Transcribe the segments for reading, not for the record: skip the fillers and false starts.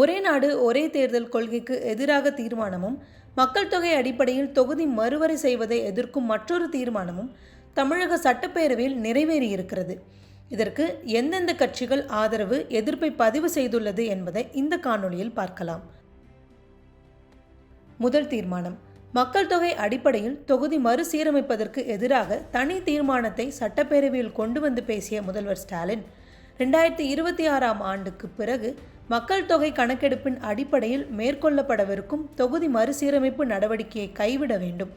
ஒரே நாடு ஒரே தேர்தல் கொள்கைக்கு எதிராக தீர்மானமும், மக்கள் தொகை அடிப்படையில் தொகுதி மறுவரை செய்வதை எதிர்க்கும் மற்றொரு தீர்மானமும் தமிழக சட்டப்பேரவையில் நிறைவேறியிருக்கிறது. இதற்கு எந்தெந்த கட்சிகள் ஆதரவு, எதிர்ப்பை பதிவு செய்துள்ளது என்பதை இந்த காணொளியில் பார்க்கலாம். முதல் தீர்மானம். மக்கள் தொகை அடிப்படையில் தொகுதி மறுசீரமைப்பதற்கு எதிராக தனி தீர்மானத்தை சட்டப்பேரவையில் கொண்டு வந்து பேசிய முதல்வர் ஸ்டாலின், 2026ஆம் ஆண்டுக்கு பிறகு மக்கள் தொகை கணக்கெடுப்பின் அடிப்படையில் மேற்கொள்ளப்படவிருக்கும் தொகுதி மறுசீரமைப்பு நடவடிக்கையை கைவிட வேண்டும்.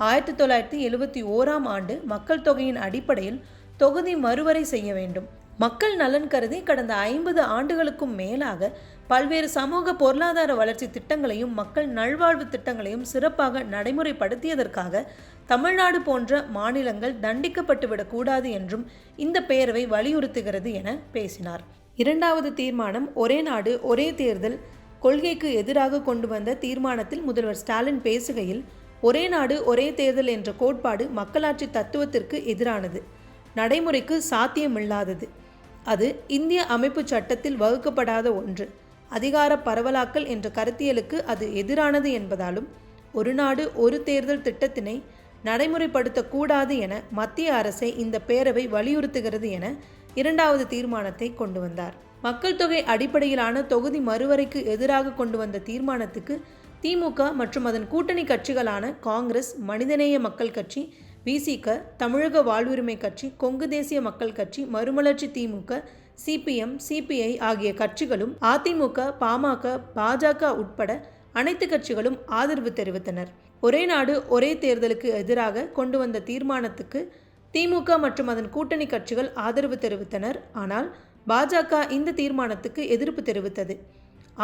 1971ஆம் ஆண்டு மக்கள் தொகையின் அடிப்படையில் தொகுதி மறுவரை செய்ய வேண்டும். மக்கள் நலன் கருதி கடந்த 50 ஆண்டுகளுக்கும் மேலாக பல்வேறு சமூக பொருளாதார வளர்ச்சி திட்டங்களையும் மக்கள் நல்வாழ்வு திட்டங்களையும் சிறப்பாக நடைமுறைப்படுத்தியதற்காக தமிழ்நாடு போன்ற மாநிலங்கள் தண்டிக்கப்பட்டுவிடக் கூடாது என்றும் இந்த பேரவை வலியுறுத்துகிறது என பேசினார். இரண்டாவது தீர்மானம். ஒரே நாடு ஒரே தேர்தல் கொள்கைக்கு எதிராக கொண்டு வந்த தீர்மானத்தில் முதல்வர் ஸ்டாலின் பேசுகையில், ஒரே நாடு ஒரே தேர்தல் என்ற கோட்பாடு மக்களாட்சி தத்துவத்திற்கு எதிரானது, நடைமுறைக்கு சாத்தியமில்லாதது. அது இந்திய அமைப்பு சட்டத்தில் வகுக்கப்படாத ஒன்று. அதிகார பரவலாக்கல் என்ற கருத்தியலுக்கு அது எதிரானது என்பதாலும் ஒரு நாடு ஒரு தேர்தல் திட்டத்தினை நடைமுறைப்படுத்தக்கூடாது என மத்திய அரசை இந்த பேரவை வலியுறுத்துகிறது என இரண்டாவது தீர்மானத்தை கொண்டு வந்தார். மக்கள் தொகை அடிப்படையிலான தொகுதி மறுவரைக்கு எதிராக கொண்டு வந்த தீர்மானத்துக்கு திமுக மற்றும் அதன் கூட்டணி கட்சிகளான காங்கிரஸ், மனிதநேய மக்கள் கட்சி, விசிக, தமிழக வாழ்வுரிமை கட்சி, கொங்கு தேசிய மக்கள் கட்சி, மறுமலர்ச்சி திமுக, சிபிஎம், சிபிஐ ஆகிய கட்சிகளும், அதிமுக, பாமக, பாஜக உட்பட அனைத்து கட்சிகளும் ஆதரவு தெரிவித்தனர். ஒரே நாடு ஒரே தேர்தலுக்கு எதிராக கொண்டு வந்த தீர்மானத்துக்கு திமுக மற்றும் அதன் கூட்டணி கட்சிகள் ஆதரவு தெரிவித்தனர். ஆனால் பாஜக இந்த தீர்மானத்துக்கு எதிர்ப்பு தெரிவித்தது.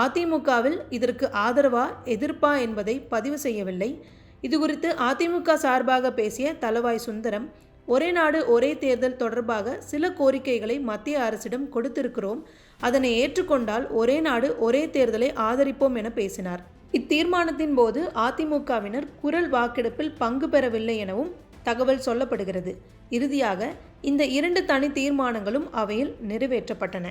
அதிமுகவில் இதற்கு ஆதரவா எதிர்ப்பா என்பதை பதிவு செய்யவில்லை. இதுகுறித்து அதிமுக சார்பாக பேசிய தளவாய் சுந்தரம், ஒரே நாடு ஒரே தேர்தல் தொடர்பாக சில கோரிக்கைகளை மத்திய அரசிடம் கொடுத்திருக்கிறோம், அதனை ஏற்றுக்கொண்டால் ஒரே நாடு ஒரே தேர்தலை ஆதரிப்போம் என பேசினார். இத்தீர்மானத்தின் போது அதிமுகவினர் குரல் வாக்கெடுப்பில் பங்கு பெறவில்லை எனவும் தகவல் சொல்லப்படுகிறது. இறுதியாக இந்த 2 தனி தீர்மானங்களும் அவையில் நிறைவேற்றப்பட்டன.